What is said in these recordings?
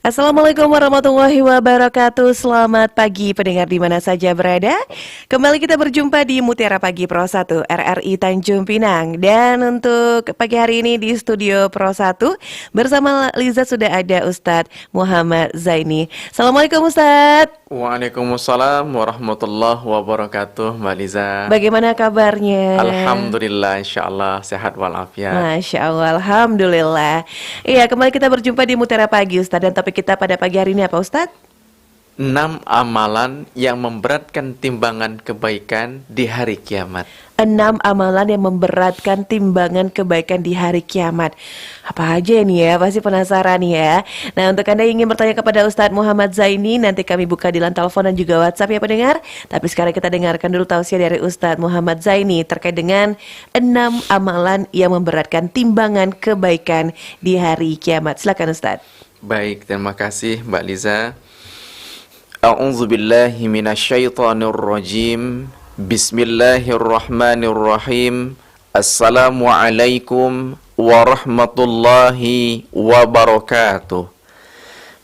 Assalamualaikum warahmatullahi wabarakatuh. Selamat pagi pendengar di mana saja berada. Kembali kita berjumpa di Mutiara Pagi Pro 1 RRI Tanjung Pinang. Dan untuk pagi hari ini di studio Pro 1 bersama Liza sudah ada Ustadz Muhammad Zaini. Assalamualaikum Ustadz. Waalaikumsalam warahmatullahi wabarakatuh, Mbak Liza. Bagaimana kabarnya? Alhamdulillah, insyaallah sehat walafiat. Masya Allah, Alhamdulillah. Iya, kembali kita berjumpa di Mutiara Pagi Ustadz. Dan topik kita pada pagi hari ini apa Ustadz? 6 amalan yang memberatkan timbangan kebaikan di hari kiamat. 6 amalan yang memberatkan timbangan kebaikan di hari kiamat. Apa aja ini ya? Pasti penasaran ya. Nah, untuk Anda yang ingin bertanya kepada Ustadz Muhammad Zaini, nanti kami buka di line telepon dan juga WhatsApp ya pendengar. Tapi sekarang kita dengarkan dulu tausiah dari Ustadz Muhammad Zaini terkait dengan 6 amalan yang memberatkan timbangan kebaikan di hari kiamat. Silakan Ustadz. Baik, terima kasih Mbak Liza. A'udzubillahi minasyaitonirrajim. Bismillahirrahmanirrahim. Assalamualaikum warahmatullahi wabarakatuh.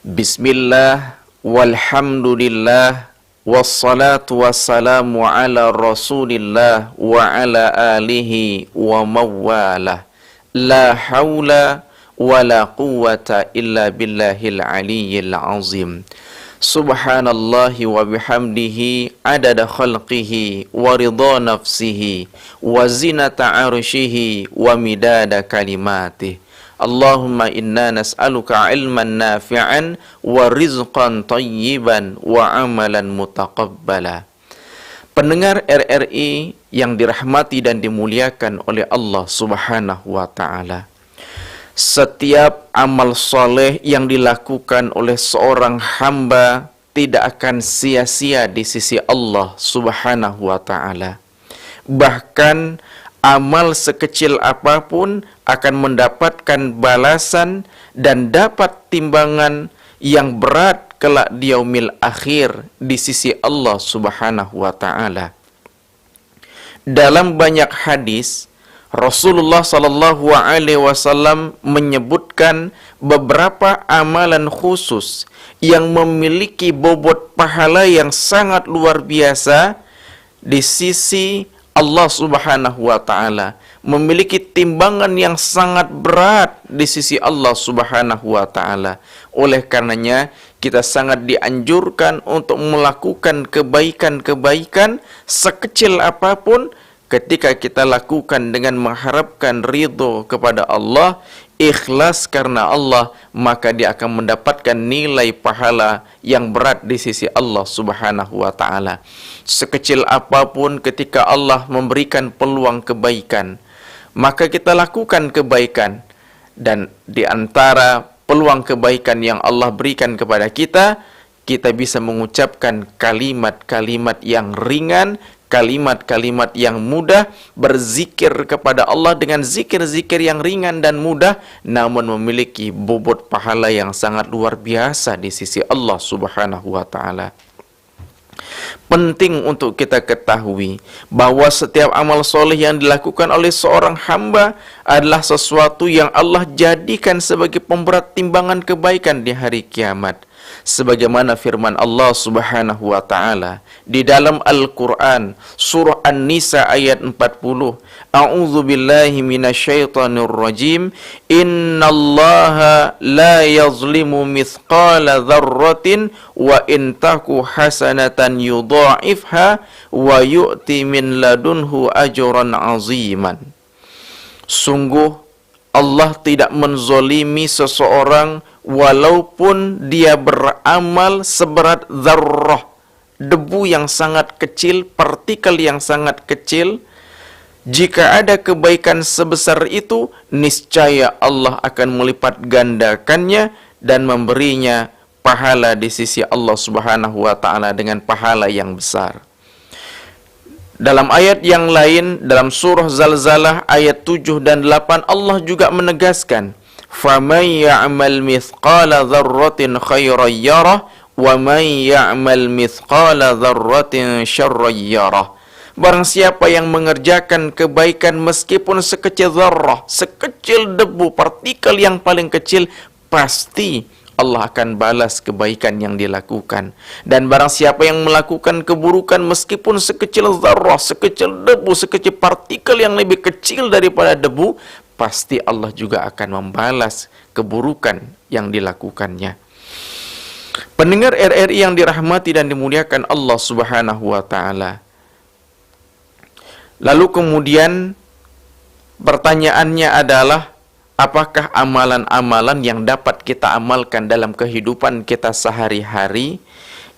Bismillah walhamdulillah wassalatu wassalamu ala rasulillah wa ala alihi wa mawalah. La hawla wa la quwwata illa billahil aliyyil azim. Subhanallahi wa bihamdihi adada khalqihi wa ridha nafsihi wa zinata arshihi wa midada kalimatih. Allahumma inna nas'aluka ilman nafi'an wa rizqan tayyiban wa amalan mutaqabbala. Pendengar RRI yang dirahmati dan dimuliakan oleh Allah Subhanahu wa ta'ala, setiap amal soleh yang dilakukan oleh seorang hamba tidak akan sia-sia di sisi Allah Subhanahu wa ta'ala. Bahkan amal sekecil apapun akan mendapatkan balasan dan dapat timbangan yang berat kelak di yaumil akhir di sisi Allah Subhanahu wa ta'ala. Dalam banyak hadis, Rasulullah Sallallahu Alaihi Wasallam menyebutkan beberapa amalan khusus yang memiliki bobot pahala yang sangat luar biasa di sisi Allah Subhanahu wa ta'ala, memiliki timbangan yang sangat berat di sisi Allah Subhanahu wa ta'ala. Oleh karenanya kita sangat dianjurkan untuk melakukan kebaikan-kebaikan sekecil apapun. Ketika kita lakukan dengan mengharapkan ridho kepada Allah, ikhlas karena Allah, maka dia akan mendapatkan nilai pahala yang berat di sisi Allah Subhanahu wa ta'ala. Sekecil apapun ketika Allah memberikan peluang kebaikan, maka kita lakukan kebaikan. Dan di antara peluang kebaikan yang Allah berikan kepada kita, kita bisa mengucapkan kalimat-kalimat yang ringan, kalimat-kalimat yang mudah, berzikir kepada Allah dengan zikir-zikir yang ringan dan mudah, namun memiliki bobot pahala yang sangat luar biasa di sisi Allah Subhanahu wa ta'ala. Penting untuk kita ketahui bahwa setiap amal soleh yang dilakukan oleh seorang hamba adalah sesuatu yang Allah jadikan sebagai pemberat timbangan kebaikan di hari kiamat. Sebagaimana firman Allah Subhanahu wa ta'ala di dalam Al-Quran surah An-Nisa ayat 40, A'udzu billahi minasyaitonir rajim. Innallaha la yazlimu mithqala dzarratin wa in taku hasanatan yudha'ifha wa yu'ti min ladunhu ajran 'aziman. Sungguh Allah tidak menzolimi seseorang walaupun dia beramal seberat dzarrah, debu yang sangat kecil, partikel yang sangat kecil. Jika ada kebaikan sebesar itu, niscaya Allah akan melipat gandakannya dan memberinya pahala di sisi Allah Subhanahu wa ta'ala dengan pahala yang besar. Dalam ayat yang lain, dalam surah Zalzalah ayat 7 dan 8, Allah juga menegaskan, فَمَنْ يَعْمَلْ مِثْقَالَ ذَرَّةٍ خَيْرًا يَرَهُ وَمَنْ يَعْمَلْ مِثْقَالَ ذَرَّةٍ شَرًّا يَرَهُ. Barang siapa yang mengerjakan kebaikan meskipun sekecil zarrah, sekecil debu, partikel yang paling kecil, pasti Allah akan balas kebaikan yang dilakukan. Dan barang siapa yang melakukan keburukan meskipun sekecil zarrah, sekecil debu, sekecil partikel yang lebih kecil daripada debu, pasti Allah juga akan membalas keburukan yang dilakukannya. Pendengar RRI yang dirahmati dan dimuliakan Allah Subhanahu wa taala. Lalu kemudian pertanyaannya adalah, apakah amalan-amalan yang dapat kita amalkan dalam kehidupan kita sehari-hari,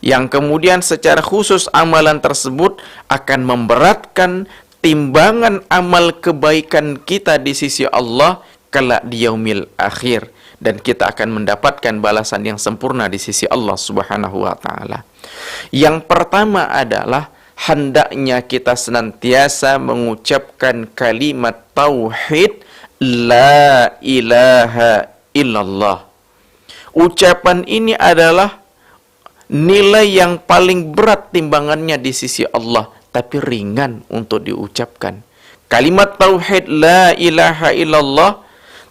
yang kemudian secara khusus amalan tersebut akan memberatkan timbangan amal kebaikan kita di sisi Allah kelak di yaumil akhir, dan kita akan mendapatkan balasan yang sempurna di sisi Allah Subhanahu wa taala. Yang pertama adalah hendaknya kita senantiasa mengucapkan kalimat tauhid la ilaha illallah. Ucapan ini adalah nilai yang paling berat timbangannya di sisi Allah, tapi ringan untuk diucapkan. Kalimat tauhid la ilaha illallah,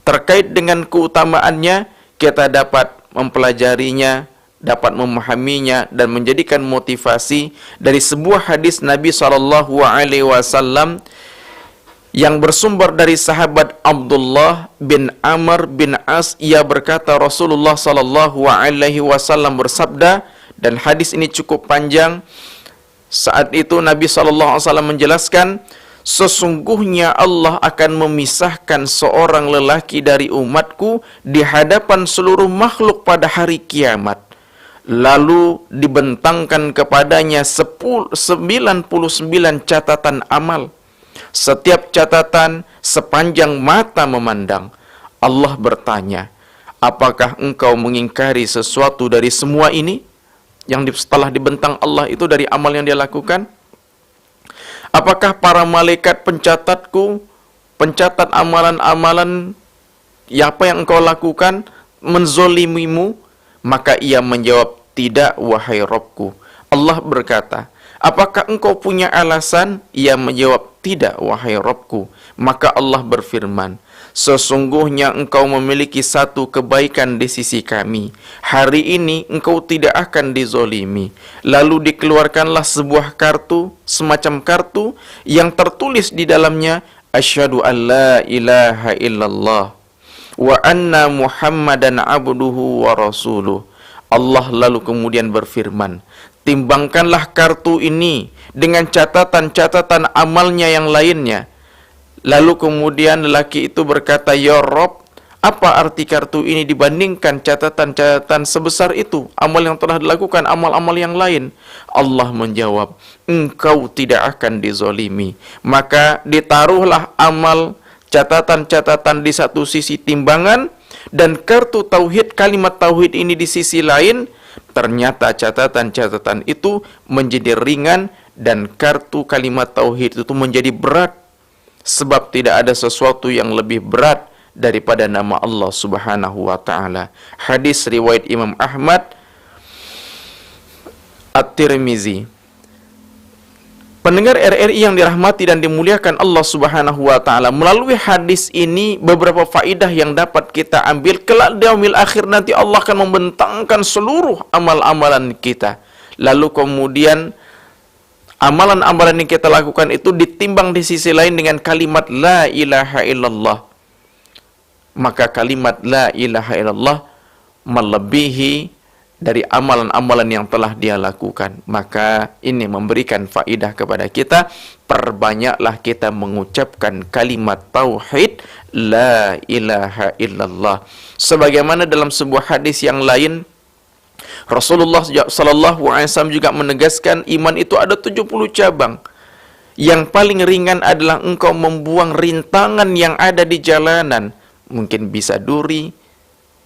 terkait dengan keutamaannya, kita dapat mempelajarinya, dapat memahaminya, dan menjadikan motivasi dari sebuah hadis Nabi SAW yang bersumber dari sahabat Abdullah bin Amr bin As. Ia berkata, Rasulullah SAW bersabda, dan hadis ini cukup panjang. Saat itu Nabi SAW menjelaskan, sesungguhnya Allah akan memisahkan seorang lelaki dari umatku di hadapan seluruh makhluk pada hari kiamat. Lalu dibentangkan kepadanya 99 catatan amal. Setiap catatan sepanjang mata memandang. Allah bertanya, apakah engkau mengingkari sesuatu dari semua ini? Yang setelah dibentang Allah itu dari amal yang dia lakukan. Apakah para malaikat pencatatku, pencatat amalan-amalan apa yang engkau lakukan, menzolimimu? Maka ia menjawab, tidak wahai Rabbku. Allah berkata, apakah engkau punya alasan? Ia menjawab, tidak wahai Rabbku. Maka Allah berfirman, sesungguhnya engkau memiliki satu kebaikan di sisi kami. Hari ini engkau tidak akan dizolimi. Lalu dikeluarkanlah sebuah kartu, semacam kartu yang tertulis di dalamnya, asyhadu an la ilaha illallah wa anna Muhammadan abduhu wa rasuluh. Allah lalu kemudian berfirman, timbangkanlah kartu ini dengan catatan-catatan amalnya yang lainnya. Lalu kemudian lelaki itu berkata, ya Rob, apa arti kartu ini dibandingkan catatan-catatan sebesar itu, amal yang telah dilakukan, amal-amal yang lain? Allah menjawab, engkau tidak akan dizolimi. Maka ditaruhlah amal catatan-catatan di satu sisi timbangan, dan kartu tauhid, kalimat tauhid ini di sisi lain. Ternyata catatan-catatan itu menjadi ringan, dan kartu kalimat tauhid itu menjadi berat. Sebab tidak ada sesuatu yang lebih berat daripada nama Allah Subhanahu wa taala. Hadis riwayat Imam Ahmad, At-Tirmizi. Pendengar RRI yang dirahmati dan dimuliakan Allah Subhanahu wa taala, melalui hadis ini beberapa faidah yang dapat kita ambil. Kelak di yaumil akhir nanti Allah akan membentangkan seluruh amal-amalan kita. Lalu kemudian amalan-amalan yang kita lakukan itu ditimbang di sisi lain dengan kalimat la ilaha illallah. Maka kalimat la ilaha illallah melebihi dari amalan-amalan yang telah dia lakukan. Maka ini memberikan faidah kepada kita, perbanyaklah kita mengucapkan kalimat tauhid la ilaha illallah. Sebagaimana dalam sebuah hadis yang lain, Rasulullah SAW juga menegaskan, iman itu ada 70 cabang. Yang paling ringan adalah engkau membuang rintangan yang ada di jalanan. Mungkin bisa duri,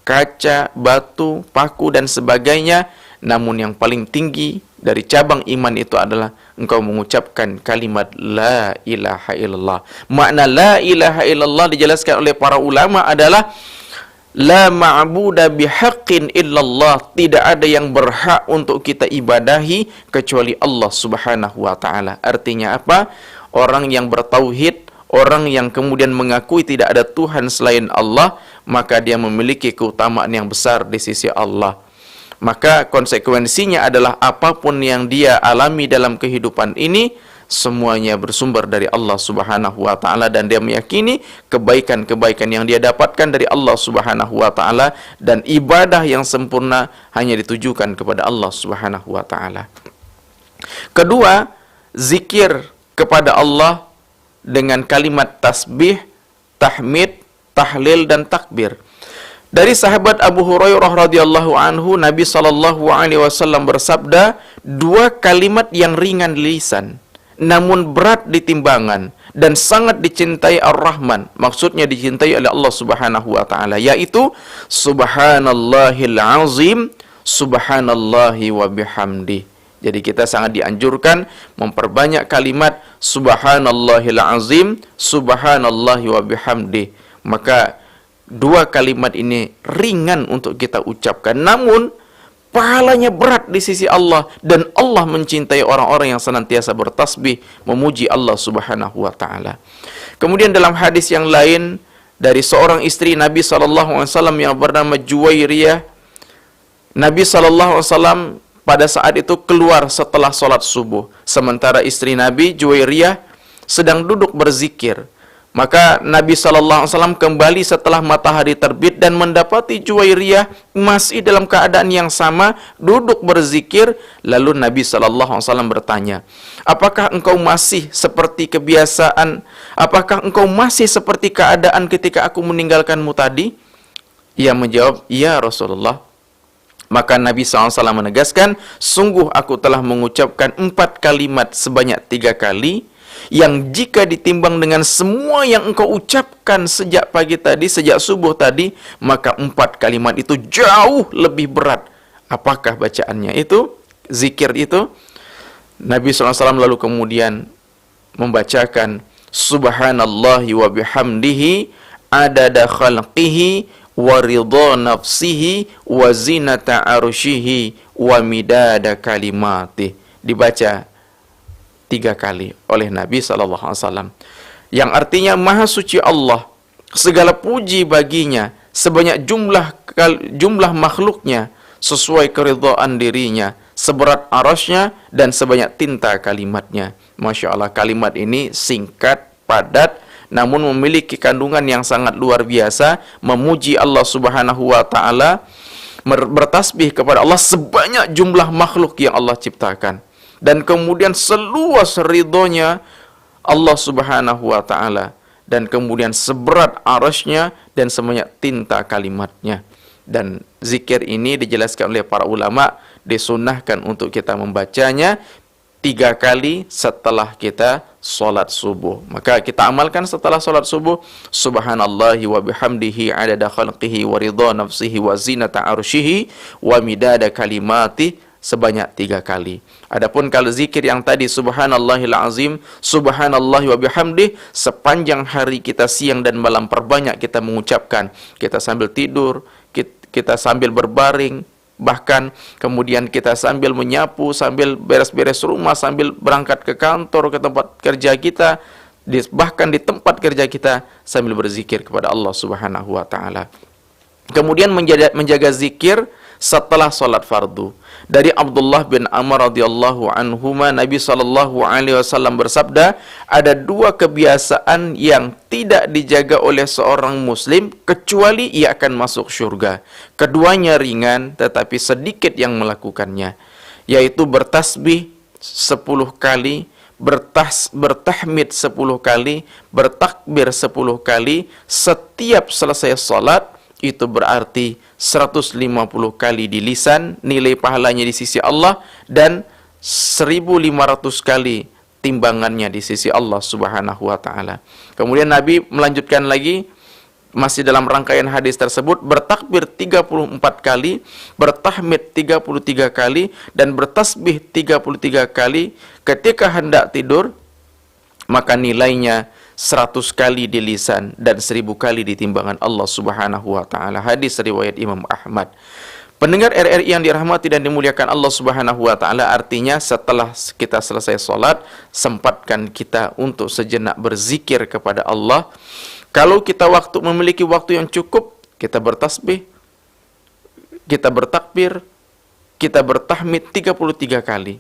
kaca, batu, paku, dan sebagainya. Namun yang paling tinggi dari cabang iman itu adalah engkau mengucapkan kalimat la ilaha illallah. Makna la ilaha illallah dijelaskan oleh para ulama adalah la ma'buda bihaqqin illallah. Tidak ada yang berhak untuk kita ibadahi kecuali Allah Subhanahu wa taala. Artinya apa? Orang yang bertauhid, orang yang kemudian mengakui tidak ada Tuhan selain Allah, maka dia memiliki keutamaan yang besar di sisi Allah. Maka konsekuensinya adalah apapun yang dia alami dalam kehidupan ini, semuanya bersumber dari Allah Subhanahu wa taala, dan dia meyakini kebaikan-kebaikan yang dia dapatkan dari Allah Subhanahu wa taala, dan ibadah yang sempurna hanya ditujukan kepada Allah Subhanahu wa taala. Kedua, zikir kepada Allah dengan kalimat tasbih, tahmid, tahlil dan takbir. Dari sahabat Abu Hurairah radhiyallahu anhu, Nabi sallallahu alaihi wasallam bersabda, dua kalimat yang ringan di lisan namun berat di timbangan dan sangat dicintai Ar-Rahman, maksudnya dicintai oleh Allah Subhanahu wa taala, yaitu subhanallahil azim, subhanallahi wa bihamdi. Jadi kita sangat dianjurkan memperbanyak kalimat subhanallahil azim, subhanallahi wa bihamdi. Maka dua kalimat ini ringan untuk kita ucapkan, namun pahalanya berat di sisi Allah, dan Allah mencintai orang-orang yang senantiasa bertasbih memuji Allah Subhanahu wa taala. Kemudian dalam hadis yang lain dari seorang istri Nabi sallallahu alaihi wasallam yang bernama Juwairiyah, Nabi sallallahu alaihi wasallam pada saat itu keluar setelah sholat subuh, sementara istri Nabi Juwairiyah sedang duduk berzikir. Maka Nabi SAW kembali setelah matahari terbit dan mendapati Juwairiyah masih dalam keadaan yang sama, duduk berzikir. Lalu Nabi SAW bertanya, apakah engkau masih seperti kebiasaan? Apakah engkau masih seperti keadaan ketika aku meninggalkanmu tadi? Ia menjawab, ya Rasulullah. Maka Nabi SAW menegaskan, sungguh aku telah mengucapkan 4 kalimat sebanyak 3 kali, yang jika ditimbang dengan semua yang engkau ucapkan sejak pagi tadi, sejak subuh tadi, maka 4 kalimat itu jauh lebih berat. Apakah bacaannya itu? Zikir itu? Nabi SAW lalu kemudian membacakan subhanallahi wa bihamdihi adada khalqihi wa ridha nafsihi wa zinata arsyihi wa midada kalimatih. Dibaca 3 kali oleh Nabi SAW, yang artinya maha suci Allah, segala puji baginya, sebanyak jumlah makhluknya, sesuai keridhaan dirinya, seberat arasnya, dan sebanyak tinta kalimatnya. Masya Allah, kalimat ini singkat, padat, namun memiliki kandungan yang sangat luar biasa, memuji Allah Subhanahu wa taala, bertasbih kepada Allah sebanyak jumlah makhluk yang Allah ciptakan, dan kemudian seluas ridhonya Allah Subhanahu wa taala, dan kemudian seberat arasnya dan sebanyak tinta kalimatnya. Dan zikir ini dijelaskan oleh para ulama, disunnahkan untuk kita membacanya 3 kali setelah kita sholat subuh. Maka kita amalkan setelah sholat subuh, subhanallahi wa bihamdihi adada khalqihi wa ridha nafsihi wa zinata arsyihi wa midada kalimati, sebanyak 3 kali. Adapun kalau zikir yang tadi subhanallahil azim, subhanallahi wa bihamdih, sepanjang hari kita siang dan malam perbanyak kita mengucapkan. Kita sambil tidur, kita sambil berbaring, bahkan kemudian kita sambil menyapu, sambil beres-beres rumah, sambil berangkat ke kantor, ke tempat kerja kita, bahkan di tempat kerja kita sambil berzikir kepada Allah Subhanahu wa taala. Kemudian menjaga zikir setelah sholat fardu. Dari Abdullah bin Amr radhiyallahu anhuma, Nabi sallallahu alaihi wasallam bersabda, ada 2 kebiasaan yang tidak dijaga oleh seorang muslim kecuali ia akan masuk surga. Keduanya ringan tetapi sedikit yang melakukannya, yaitu bertasbih 10 kali, bertahmid 10 kali, bertakbir 10 kali setiap selesai salat. Itu berarti 150 kali di lisan nilai pahalanya di sisi Allah, dan 1500 kali timbangannya di sisi Allah Subhanahu wa taala. Kemudian Nabi melanjutkan lagi, masih dalam rangkaian hadis tersebut, bertakbir 34 kali, bertahmid 33 kali, dan bertasbih 33 kali ketika hendak tidur, maka nilainya 100 kali di lisan dan 1000 kali di timbangan Allah Subhanahu wa taala. Hadis riwayat Imam Ahmad. Pendengar RRI yang dirahmati dan dimuliakan Allah Subhanahu wa taala, artinya setelah kita selesai salat, sempatkan kita untuk sejenak berzikir kepada Allah. Kalau kita memiliki waktu yang cukup, kita bertasbih, kita bertakbir, kita bertahmid 33 kali.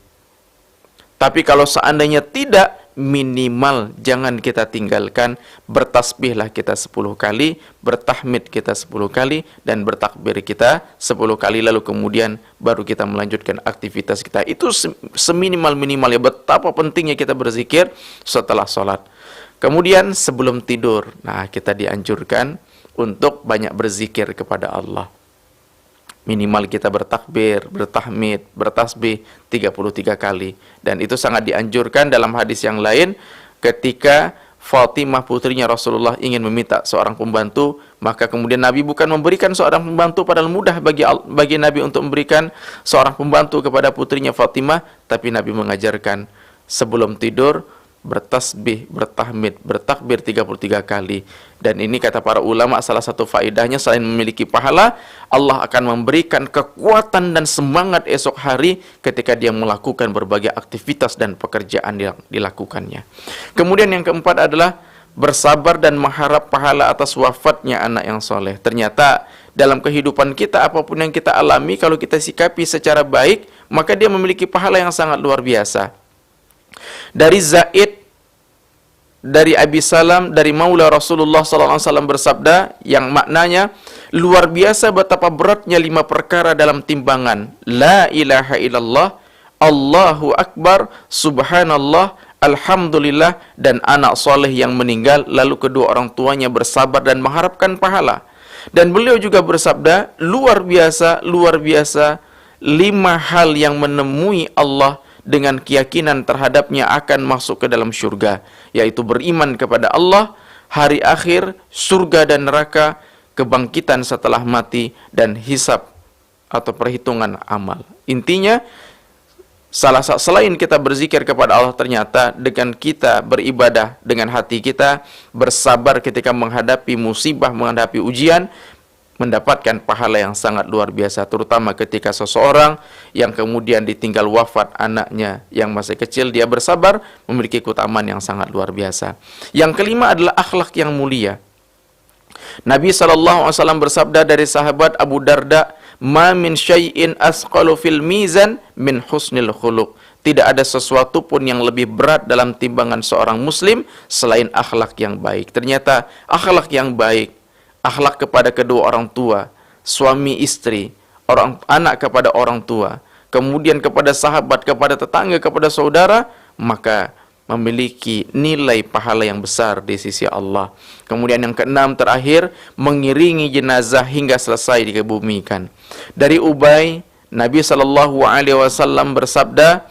Tapi kalau seandainya tidak, minimal jangan kita tinggalkan, bertasbihlah kita 10 kali, bertahmid kita 10 kali, dan bertakbir kita 10 kali, lalu kemudian baru kita melanjutkan aktivitas kita. Itu seminimal-minimal ya, betapa pentingnya kita berzikir setelah sholat. Kemudian sebelum tidur, nah kita dianjurkan untuk banyak berzikir kepada Allah. Minimal kita bertakbir, bertahmid, bertasbih 33 kali. Dan itu sangat dianjurkan dalam hadis yang lain ketika Fatimah putrinya Rasulullah ingin meminta seorang pembantu, maka kemudian Nabi bukan memberikan seorang pembantu, padahal mudah bagi Nabi untuk memberikan seorang pembantu kepada putrinya Fatimah, tapi Nabi mengajarkan sebelum tidur bertasbih, bertahmid, bertakbir 33 kali. Dan ini kata para ulama, salah satu faedahnya selain memiliki pahala, Allah akan memberikan kekuatan dan semangat esok hari ketika dia melakukan berbagai aktivitas dan pekerjaan yang dilakukannya. Kemudian yang keempat adalah bersabar dan mengharap pahala atas wafatnya anak yang soleh. Ternyata dalam kehidupan kita, apapun yang kita alami, kalau kita sikapi secara baik, maka dia memiliki pahala yang sangat luar biasa. Dari Zaid, dari Abi Salam, dari Maula Rasulullah SAW bersabda, yang maknanya luar biasa betapa beratnya 5 perkara dalam timbangan. La ilaha illallah, Allahu Akbar, Subhanallah, Alhamdulillah, dan anak soleh yang meninggal, lalu kedua orang tuanya bersabar dan mengharapkan pahala. Dan beliau juga bersabda, luar biasa 5 hal yang menemui Allah dengan keyakinan terhadapnya akan masuk ke dalam syurga, yaitu beriman kepada Allah, hari akhir, surga dan neraka, kebangkitan setelah mati, dan hisab atau perhitungan amal. Intinya, selain kita berzikir kepada Allah, ternyata dengan kita beribadah dengan hati kita, bersabar ketika menghadapi musibah, menghadapi ujian, mendapatkan pahala yang sangat luar biasa, terutama ketika seseorang yang kemudian ditinggal wafat anaknya yang masih kecil, dia bersabar, memiliki keutamaan yang sangat luar biasa. Yang kelima adalah akhlak yang mulia. Nabi SAW bersabda dari sahabat Abu Darda, "Ma min syai'in asqalu fil mizan min husnil khuluq." Tidak ada sesuatu pun yang lebih berat dalam timbangan seorang muslim selain akhlak yang baik. Ternyata akhlak yang baik, akhlak kepada kedua orang tua, suami istri, anak kepada orang tua, kemudian kepada sahabat, kepada tetangga, kepada saudara, maka memiliki nilai pahala yang besar di sisi Allah. Kemudian yang keenam terakhir, mengiringi jenazah hingga selesai dikebumikan. Dari Ubay, Nabi SAW bersabda,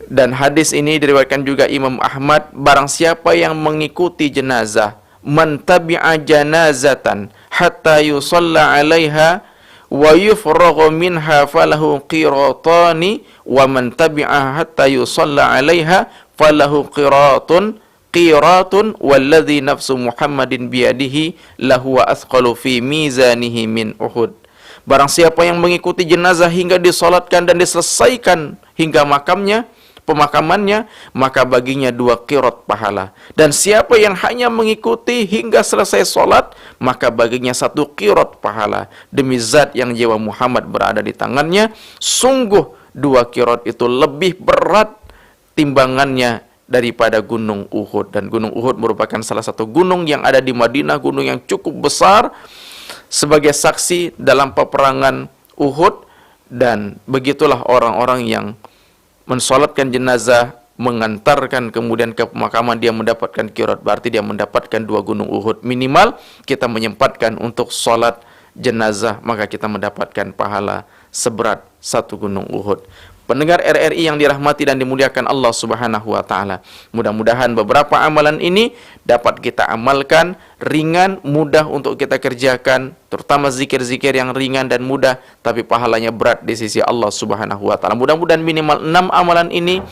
dan hadis ini diriwayatkan juga Imam Ahmad, barang siapa yang mengikuti jenazah, man tabi'a janazatan hatta yusalla 'alaiha wa yufragha minha falahu qiratani wa man tabi'a hatta yusalla 'alaiha falahu qiratun walladhi nafsu Muhammadin biyadihi lahu wa athqalu fi mizanihi min Uhud. Barang siapa yang mengikuti jenazah hingga disolatkan dan diselesaikan hingga pemakamannya, maka baginya 2 qirat pahala. Dan siapa yang hanya mengikuti hingga selesai solat, maka baginya 1 qirat pahala. Demi zat yang jiwa Muhammad berada di tangannya, sungguh 2 qirat itu lebih berat timbangannya daripada gunung Uhud. Dan gunung Uhud merupakan salah satu gunung yang ada di Madinah, gunung yang cukup besar, sebagai saksi dalam peperangan Uhud. Dan begitulah orang-orang yang mensolatkan jenazah, mengantarkan kemudian ke pemakaman, dia mendapatkan qirat, berarti dia mendapatkan 2 gunung Uhud. Minimal kita menyempatkan untuk solat jenazah, maka kita mendapatkan pahala seberat 1 gunung Uhud. Pendengar RRI yang dirahmati dan dimuliakan Allah Subhanahu wa taala, mudah-mudahan beberapa amalan ini dapat kita amalkan, ringan, mudah untuk kita kerjakan, terutama zikir-zikir yang ringan dan mudah tapi pahalanya berat di sisi Allah Subhanahu wa taala. Mudah-mudahan minimal 6 amalan ini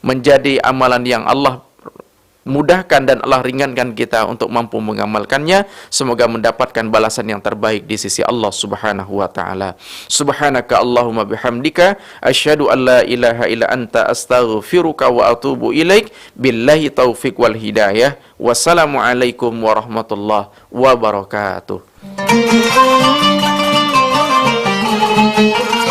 menjadi amalan yang Allah mudahkan dan Allah ringankan kita untuk mampu mengamalkannya. Semoga mendapatkan balasan yang terbaik di sisi Allah Subhanahu wa taala. Subhanaka Allahumma bihamdika asyhadu an la ilaha illa anta astaghfiruka wa atubu ilaik. Billahi taufik wal hidayah. Wassalamualaikum warahmatullahi wabarakatuh.